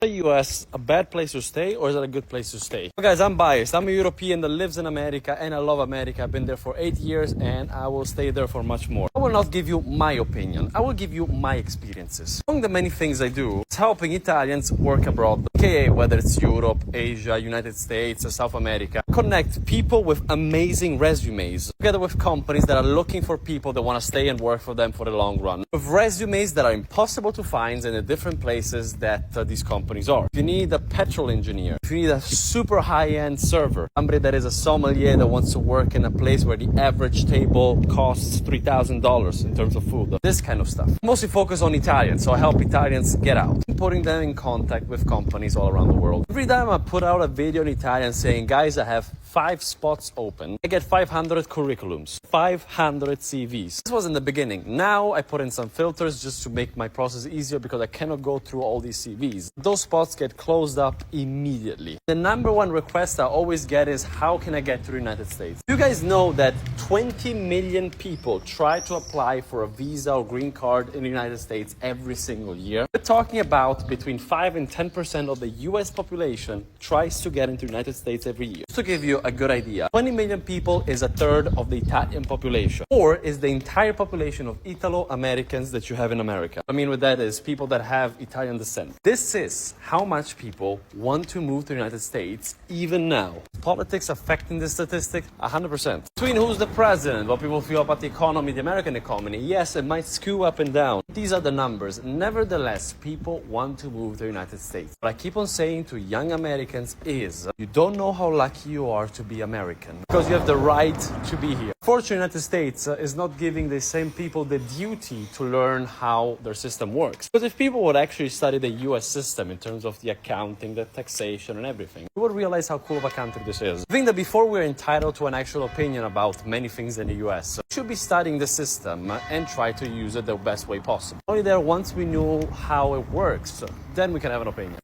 The US a bad place to stay or is it a good place to stay? Well, guys, I'm biased. I'm a European that lives in America and I love America. I've been there for 8 years and I will stay there for much more. I will not give you my opinion. I will give you my experiences. Among the many things I do, it's helping Italians work abroad. AKA, whether it's Europe, Asia, United States, or South America, connect people with amazing resumes together with companies that are looking for people that want to stay and work for them for the long run. With resumes that are impossible to find in the different places that these companies are. If you need a petrol engineer, if you need a super high-end server, somebody that is a sommelier that wants to work in a place where the average table costs $3,000 in terms of food, this kind of stuff. I mostly focus on Italians, so I help Italians get out, putting them in contact with companies all around the world. Every time I put out a video in Italian saying, guys, I have 5 spots open, I get 500 curriculums, 500 CVs. This was in the beginning. Now I put in some filters just to make my process easier because I cannot go through all these CVs. Those spots get closed up immediately. The number one request I always get is, how can I get to the United States? You guys know that 20 million people try to apply for a visa or green card in the United States every single year. We're talking about between 5 and 10% of the US population tries to get into the United States every year. Just to give you a good idea, 20 million people is a third of the Italian population, or is the entire population of Italo-Americans that you have in America. I mean, what that is, people that have Italian descent. This is how much people want to move to the United States even now. Politics affecting this statistic? 100%. Between who's the president, what people feel about the economy, the American economy, yes, it might skew up and down. These are the numbers. Nevertheless, people want to move to the United States. What I keep on saying to young Americans is, you don't know how lucky you are to be American, because you have the right to be here. Fortunately, the United States is not giving the same people the duty to learn how their system works. Because if people would actually study the US system in terms of the accounting, the taxation and everything, you would realize how cool of a country this is. I think that before we're entitled to an actual opinion about many things in the US, we should be studying the system and try to use it the best way possible. Only there, once we know how it works, then we can have an opinion.